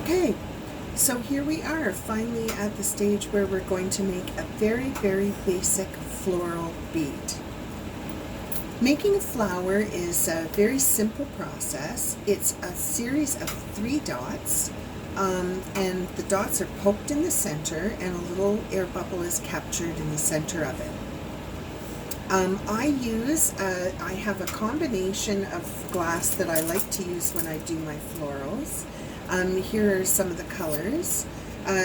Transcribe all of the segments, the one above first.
Okay, so here we are finally at the stage where we're going to make a very, very basic floral bead. Making a flower is a very simple process. It's a series of 3 dots, and the dots are poked in the center and a little air bubble is captured in the center of it. I have a combination of glass that I like to use when I do my florals. Here are some of the colors.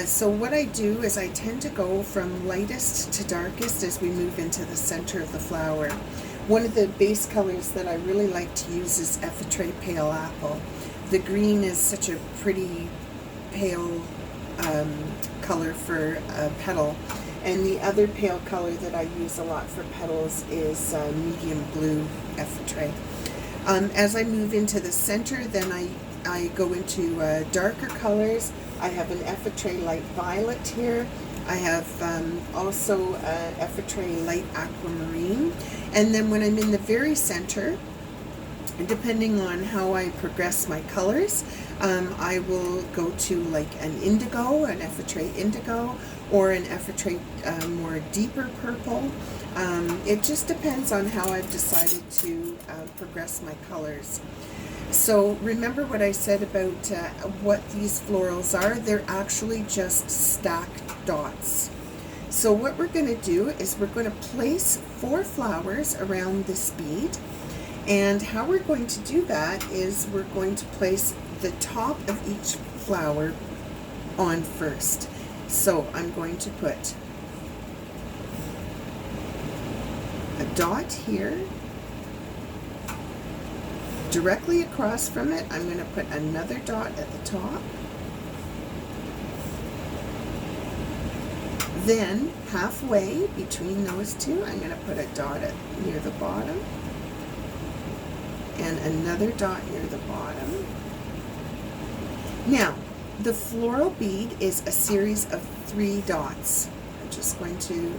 So what I do is I tend to go from lightest to darkest as we move into the center of the flower. One of the base colors that I really like to use is Effetray Pale Apple. The green is such a pretty pale color for a petal. And the other pale color that I use a lot for petals is medium blue Effetray. As I move into the center, then I go into darker colors. I have an Effetray Light Violet here. I have also Effetray Light Aquamarine. And then when I'm in the very center, depending on how I progress my colors, I will go to like an indigo, an Effetray Indigo, or an Effetray more deeper purple. It just depends on how I've decided to progress my colors. So remember what I said about what these florals are? They're actually just stacked dots. So what we're going to do is we're going to place 4 flowers around this bead. And how we're going to do that is we're going to place the top of each flower on first. So I'm going to put a dot here. Directly across from it, I'm going to put another dot at the top. Then halfway between those two, I'm going to put a dot near the bottom. And another dot near the bottom. Now, the floral bead is a series of 3 dots. I'm just going to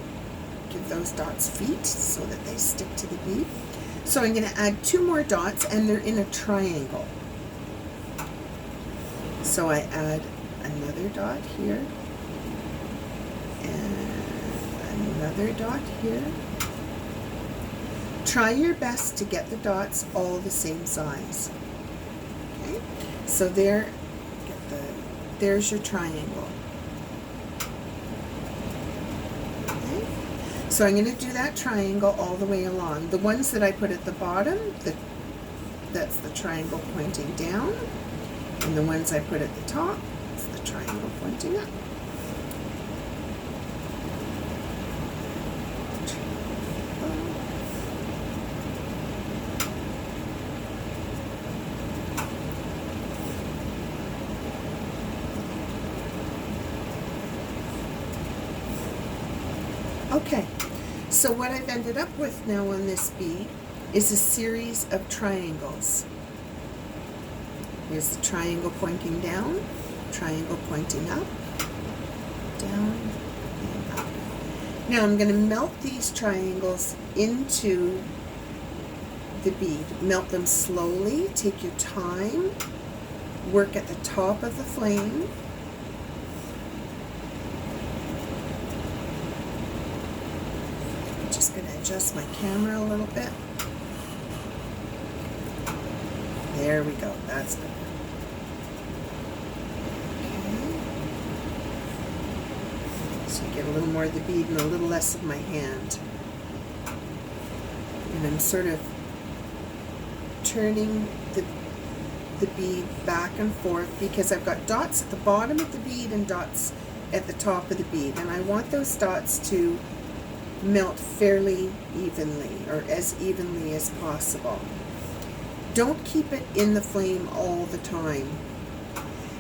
give those dots feet so that they stick to the bead. So I'm going to add 2 more dots, and they're in a triangle. So I add another dot here, and another dot here. Try your best to get the dots all the same size. Okay, so there's your triangle. Okay, so I'm going to do that triangle all the way along. The ones that I put at the bottom, that's the triangle pointing down, and the ones I put at the top, it's the triangle pointing up. Okay, so what I've ended up with now on this bead is a series of triangles. Here's the triangle pointing down, triangle pointing up, down, and up. Now I'm going to melt these triangles into the bead. Melt them slowly, take your time, work at the top of the flame. Just going to adjust my camera a little bit. There we go, that's good. Okay. So you get a little more of the bead and a little less of my hand. And I'm sort of turning the bead back and forth because I've got dots at the bottom of the bead and dots at the top of the bead. And I want those dots to melt fairly evenly, or as evenly as possible. Don't keep it in the flame all the time.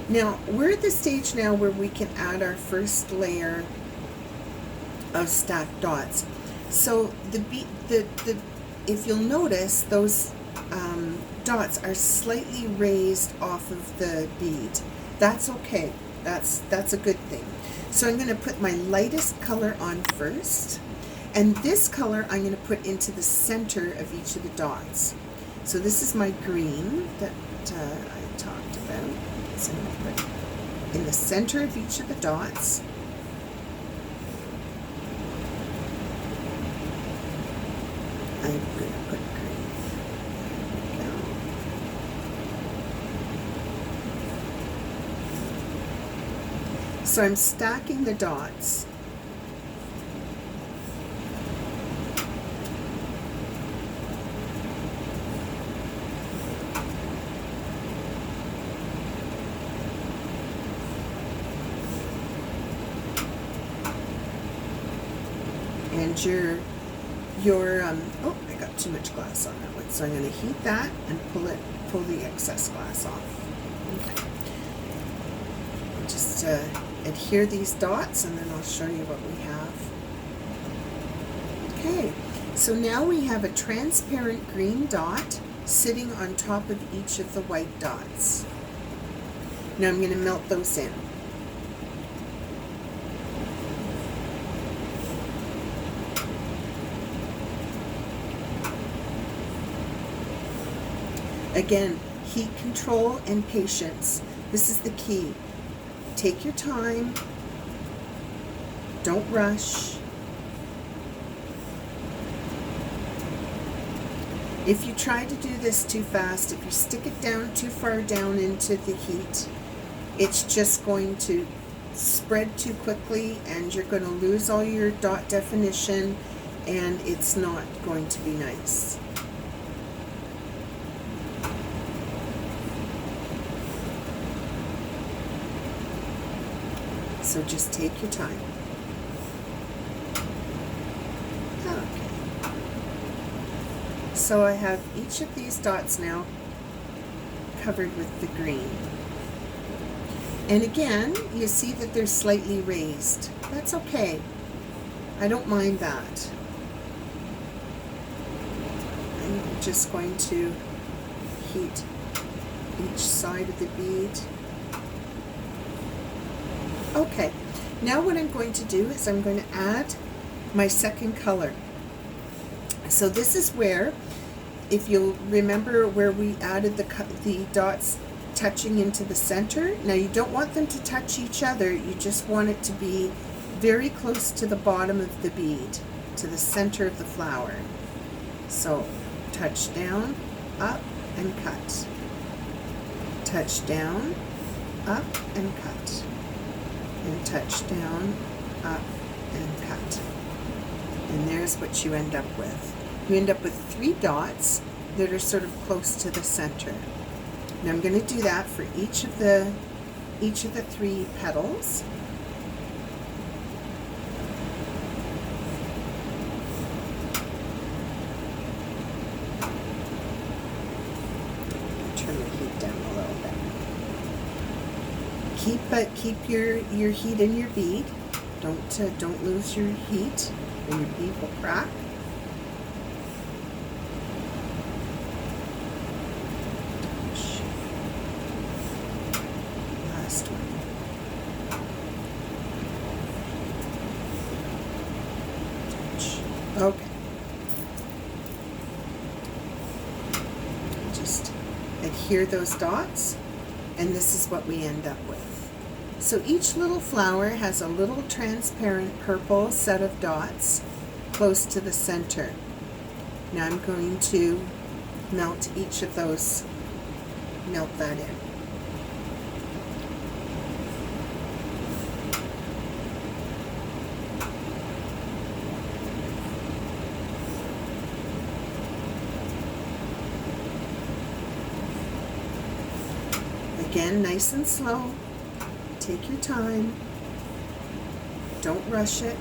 Now we're at the stage now where we can add our first layer of stacked dots. So if you'll notice, those dots are slightly raised off of the bead. That's okay. That's a good thing. So I'm going to put my lightest color on first. And this color I'm going to put into the center of each of the dots. So this is my green that I talked about. So I'm going to put in the center of each of the dots. I'm going to put green. There we go. So I'm stacking the dots. And oh, I got too much glass on that one, so I'm going to heat that and pull the excess glass off. Okay. Just adhere these dots, and then I'll show you what we have. Okay, so now we have a transparent green dot sitting on top of each of the white dots. Now I'm going to melt those in. Again, heat control and patience. This is the key. Take your time. Don't rush. If you try to do this too fast, if you stick it down too far down into the heat, it's just going to spread too quickly and you're going to lose all your dot definition and it's not going to be nice. So just take your time. Okay. So I have each of these dots now covered with the green. And again, you see that they're slightly raised. That's okay. I don't mind that. I'm just going to heat each side of the bead. Okay, now what I'm going to do is I'm going to add my second color. So this is where, if you'll remember where we added the dots touching into the center. Now you don't want them to touch each other, you just want it to be very close to the bottom of the bead, to the center of the flower. So touch down, up, and cut. Touch down, up, and cut. And touch down, up, and cut. And there's what you end up with. You end up with 3 dots that are sort of close to the center. Now I'm going to do that for each of the 3 petals. Turn the heat down a little bit. Keep your heat in your bead. Don't lose your heat, or your bead will crack. Last one. Okay. Just adhere those dots, and this is what we end up with. So each little flower has a little transparent purple set of dots close to the center. Now I'm going to melt each of those, melt that in. Again, nice and slow. Take your time. Don't rush it.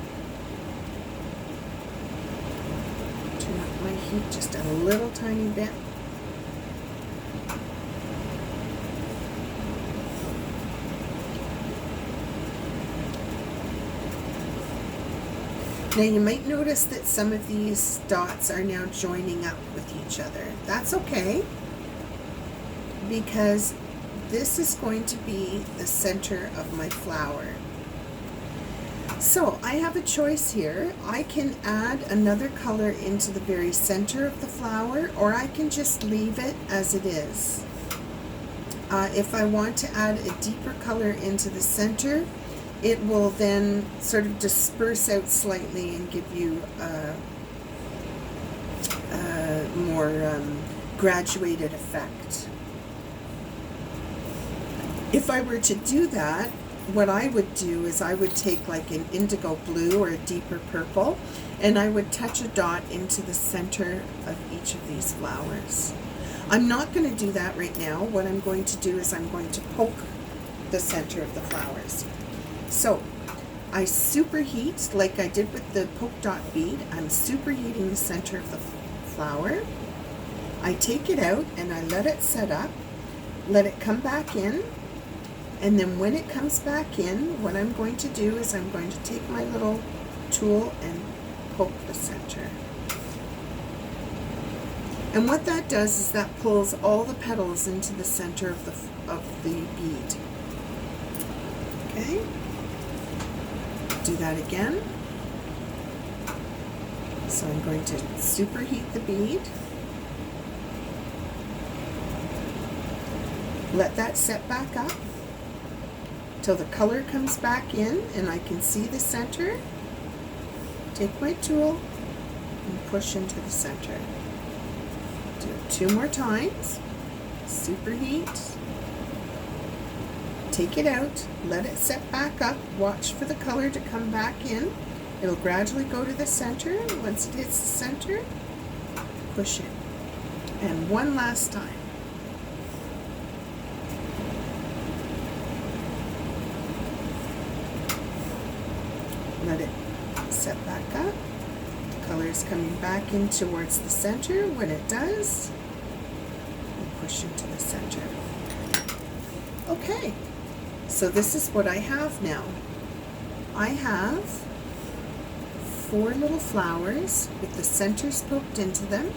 Turn up my heat just a little tiny bit. Now you might notice that some of these dots are now joining up with each other. That's okay, because this is going to be the center of my flower. So I have a choice here. I can add another color into the very center of the flower, or I can just leave it as it is. If I want to add a deeper color into the center, it will then sort of disperse out slightly and give you a more graduated effect. If I were to do that, what I would do is I would take like an indigo blue or a deeper purple, and I would touch a dot into the center of each of these flowers. I'm not going to do that right now. What I'm going to do is I'm going to poke the center of the flowers. So I superheat, like I did with the polka dot bead, I'm superheating the center of the flower. I take it out and I let it set up, let it come back in, and then when it comes back in, what I'm going to do is I'm going to take my little tool and poke the center. And what that does is that pulls all the petals into the center of the bead. Okay? Do that again. So I'm going to superheat the bead. Let that set back up till the color comes back in and I can see the center. Take my tool and push into the center. Do it 2 more times. Superheat. Take it out, let it set back up, watch for the color to come back in. It'll gradually go to the center. Once it hits the center, push it. And one last time. Let it set back up. The color is coming back in towards the center. When it does, we push into the center. Okay. So this is what I have now. I have 4 little flowers with the centers poked into them,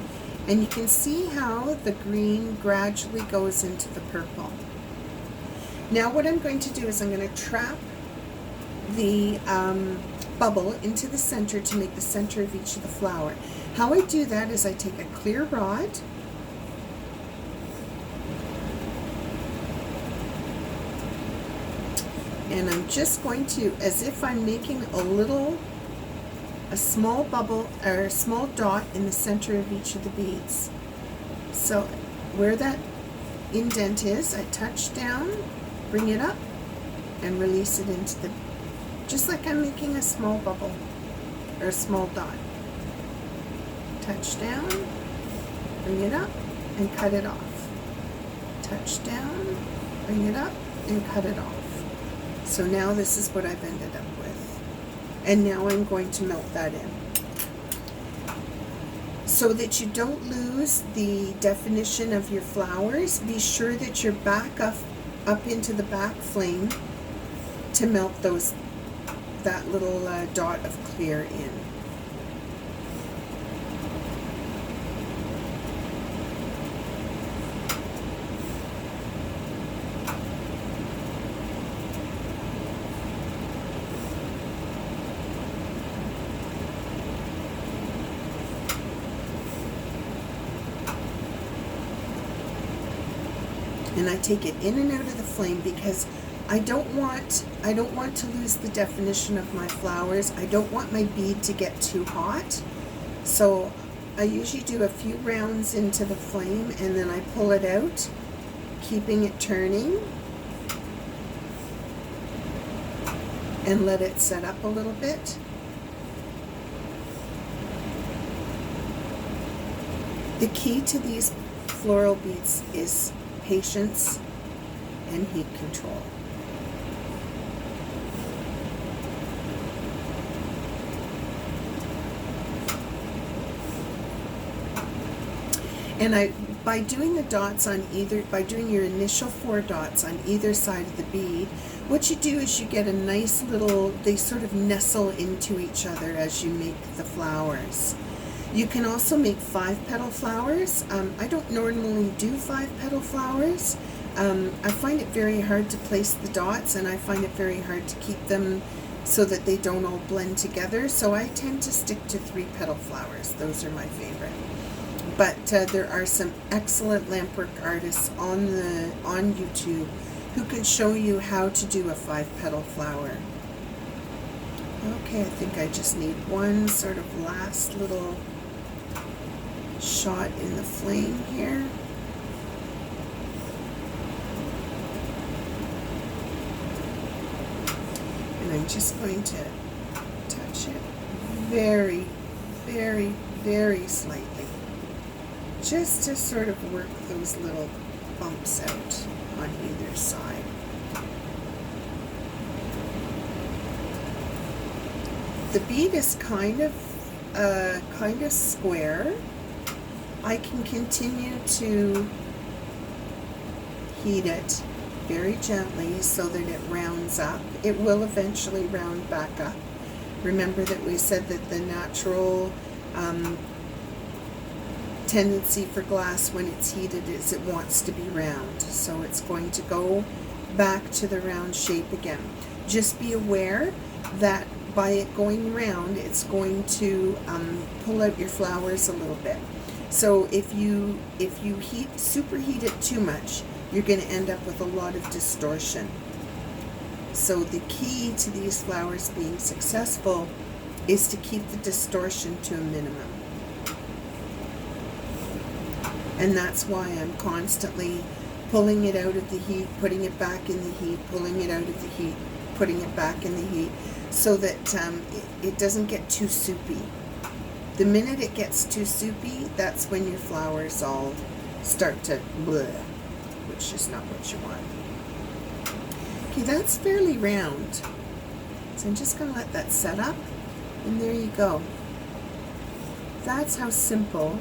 and you can see how the green gradually goes into the purple. Now what I'm going to do is I'm going to trap the bubble into the center to make the center of each of the flower. How I do that is I take a clear rod, and I'm just going to, as if I'm making a small bubble or a small dot in the center of each of the beads. So where that indent is, I touch down, bring it up, and release it into the, just like I'm making a small bubble or a small dot. Touch down, bring it up, and cut it off. Touch down, bring it up, and cut it off. So now this is what I've ended up with. And now I'm going to melt that in. So that you don't lose the definition of your flowers, be sure that you're back up into the back flame to melt that little dot of clear in. And I take it in and out of the flame because I don't want to lose the definition of my flowers. I don't want my bead to get too hot. So I usually do a few rounds into the flame and then I pull it out, keeping it turning, and let it set up a little bit. The key to these floral beads is patience and heat control. And by doing the dots on by doing your initial 4 dots on either side of the bead, what you do is you get a nice little, they sort of nestle into each other as you make the flowers. You can also make 5-petal flowers. I don't normally do 5-petal flowers. I find it very hard to place the dots, and I find it very hard to keep them so that they don't all blend together. So I tend to stick to 3-petal flowers. Those are my favorite. But there are some excellent lampwork artists on YouTube who can show you how to do a 5-petal flower. Okay, I think I just need one sort of last little shot in the flame here. And I'm just going to touch it very, very, very slightly, just to sort of work those little bumps out on either side. The bead is kind of square. I can continue to heat it very gently so that it rounds up. It will eventually round back up. Remember that we said that the natural tendency for glass when it's heated is it wants to be round. So it's going to go back to the round shape again. Just be aware that by it going round, it's going to pull out your flowers a little bit. So if you superheat it too much, you're going to end up with a lot of distortion. So the key to these flowers being successful is to keep the distortion to a minimum. And that's why I'm constantly pulling it out of the heat, putting it back in the heat, pulling it out of the heat, putting it back in the heat, so that it doesn't get too soupy. The minute it gets too soupy, that's when your flowers all start to bleh, which is not what you want. Okay, that's fairly round. So I'm just going to let that set up, and there you go. That's how simple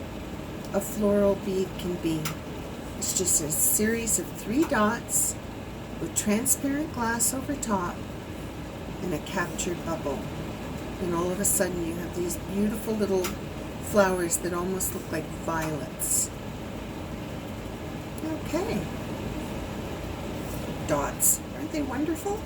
a floral bead can be. It's just a series of 3 dots with transparent glass over top and a captured bubble. And all of a sudden you have these beautiful little flowers that almost look like violets. Okay. Dots. Aren't they wonderful?